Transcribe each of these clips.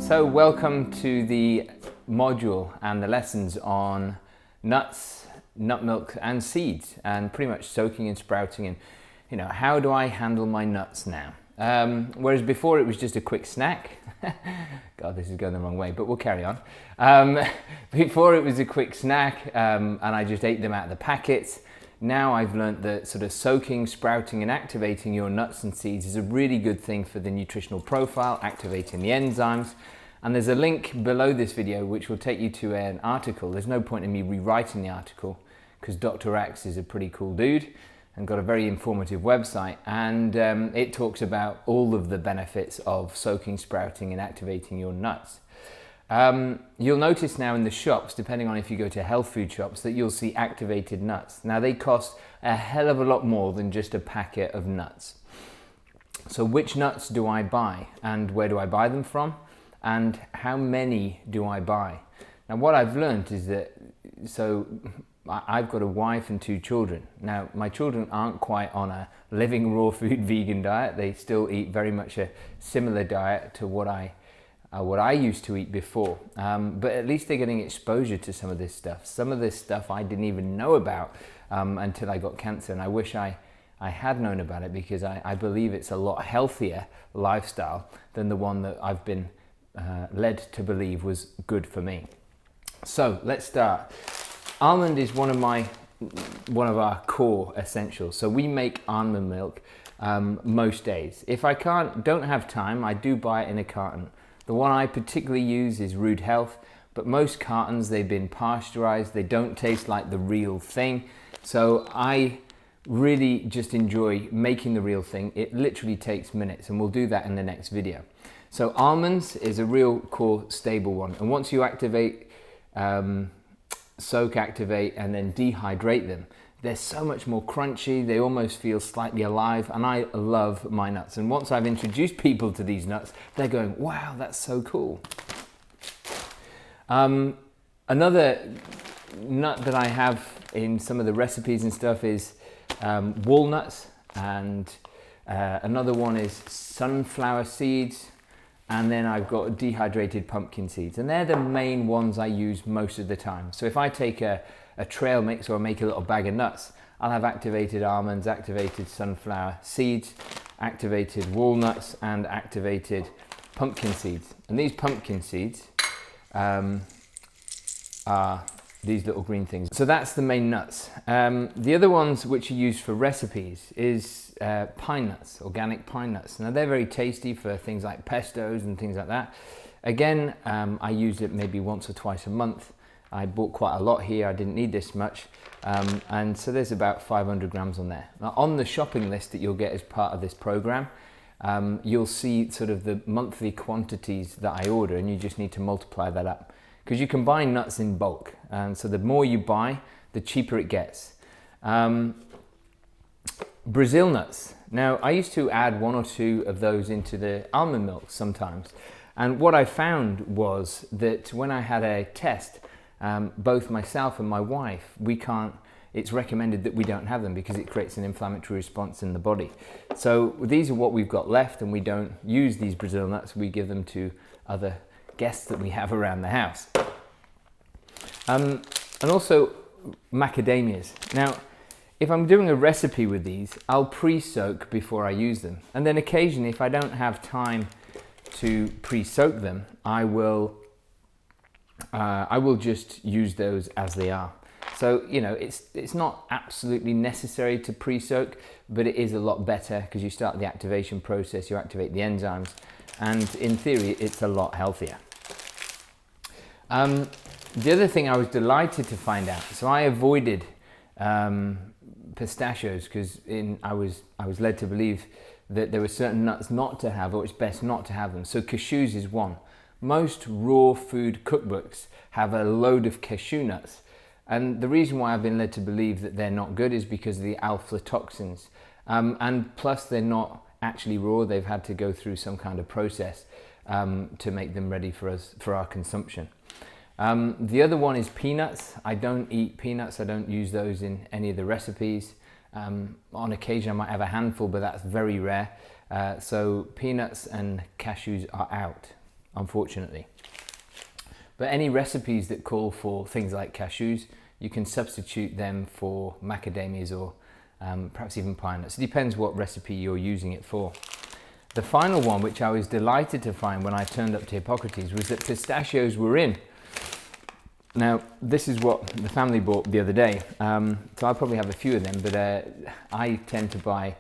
So welcome to the module and the lessons on nuts, nut milk and seeds, and pretty much soaking and sprouting, and how do I handle my nuts now? Whereas before it was just a quick snack. God, this is going the wrong way, but we'll carry on. Before it was a quick snack and I just ate them out of the packets. Now I've learned that sort of soaking, sprouting and activating your nuts and seeds is a really good thing for the nutritional profile, activating the enzymes. And there's a link below this video which will take you to an article. There's no point in me rewriting the article because Dr. Axe is a pretty cool dude and got a very informative website, and it talks about all of the benefits of soaking, sprouting and activating your nuts. You'll notice now in the shops, depending on if you go to health food shops, that you'll see activated nuts. Now they cost a hell of a lot more than just a packet of nuts. So which nuts do I buy, and where do I buy them from, and how many do I buy? Now what I've learned is that, I've got a wife and 2 children. Now my children aren't quite on a living raw food vegan diet. They still eat very much a similar diet to what I used to eat before, but at least they're getting exposure to some of this stuff. Some of this stuff I didn't even know about until I got cancer, and I wish I had known about it, because I believe it's a lot healthier lifestyle than the one that I've been led to believe was good for me. So let's start. Almond is one of our core essentials. So we make almond milk most days. If I don't have time, I do buy it in a carton. The one I particularly use is Rude Health, but most cartons, they've been pasteurized. They don't taste like the real thing. So I really just enjoy making the real thing. It literally takes minutes, and we'll do that in the next video. So almonds is a real core stable one. And once you activate, soak, activate, and then dehydrate them, they're so much more crunchy. They almost feel slightly alive, and I love my nuts. And once I've introduced people to these nuts, they're going, wow, that's so cool. Another nut that I have in some of the recipes and stuff is walnuts, and another one is sunflower seeds, and then I've got dehydrated pumpkin seeds, and they're the main ones I use most of the time. So if I take a trail mix or make a little bag of nuts, I'll have activated almonds, activated sunflower seeds, activated walnuts, and activated pumpkin seeds. And these pumpkin seeds are these little green things. So that's the main nuts. The other ones which are used for recipes is pine nuts, organic pine nuts. Now they're very tasty for things like pestos and things like that. Again, I use it maybe once or twice a month. I bought quite a lot here. I didn't need this much. And so there's about 500 grams on there. Now on the shopping list that you'll get as part of this program, you'll see sort of the monthly quantities that I order, and you just need to multiply that up, because you can buy nuts in bulk. And so the more you buy, the cheaper it gets. Brazil nuts. Now I used to add 1 or 2 of those into the almond milk sometimes. And what I found was that when I had a test, both myself and my wife, it's recommended that we don't have them because it creates an inflammatory response in the body. So these are what we've got left, and we don't use these Brazil nuts. We give them to other guests that we have around the house. And also macadamias. Now, if I'm doing a recipe with these, I'll pre-soak before I use them. And then occasionally, if I don't have time to pre-soak them, I will just use those as they are. So, it's not absolutely necessary to pre-soak, but it is a lot better because you start the activation process, you activate the enzymes, and in theory, it's a lot healthier. The other thing I was delighted to find out, so I avoided pistachios because I was led to believe that there were certain nuts not to have, or it's best not to have them. So cashews is one. Most raw food cookbooks have a load of cashew nuts. And the reason why I've been led to believe that they're not good is because of the aflatoxins. And plus they're not actually raw. They've had to go through some kind of process to make them ready for our consumption. The other one is peanuts. I don't eat peanuts. I don't use those in any of the recipes. On occasion I might have a handful, but that's very rare. So peanuts and cashews are out. unfortunately. But any recipes that call for things like cashews, you can substitute them for macadamias or perhaps even pine nuts. It depends what recipe you're using it for. The final one, which I was delighted to find when I turned up to Hippocrates, was that pistachios were in. Now, this is what the family bought the other day, so I'll probably have a few of them, but I tend to buy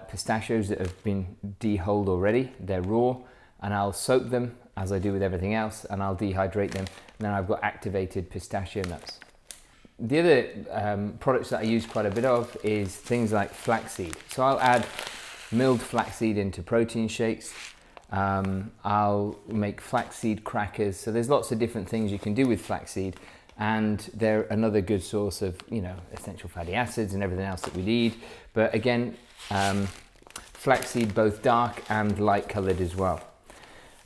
pistachios that have been dehulled already. They're raw, and I'll soak them, as I do with everything else, and I'll dehydrate them, and then I've got activated pistachio nuts. The other products that I use quite a bit of is things like flaxseed. So I'll add milled flaxseed into protein shakes. I'll make flaxseed crackers. So there's lots of different things you can do with flaxseed, and they're another good source of, you know, essential fatty acids and everything else that we need. But again, flaxseed both dark and light colored as well.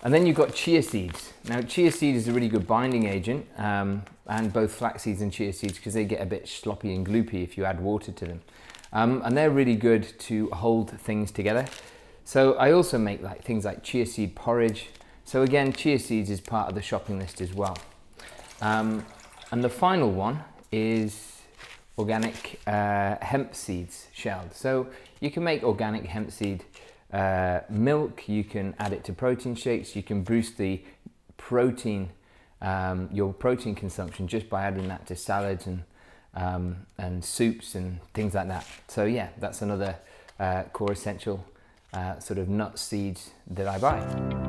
And then you've got chia seeds. Now, chia seed is a really good binding agent, and both flax seeds and chia seeds, because they get a bit sloppy and gloopy if you add water to them. And they're really good to hold things together. So I also make things like chia seed porridge. So again, chia seeds is part of the shopping list as well. And the final one is organic hemp seeds shelled. So you can make organic hemp seed milk, you can add it to protein shakes, you can boost the protein, your protein consumption just by adding that to salads and soups and things like that. So yeah, that's another core essential sort of nut seeds that I buy.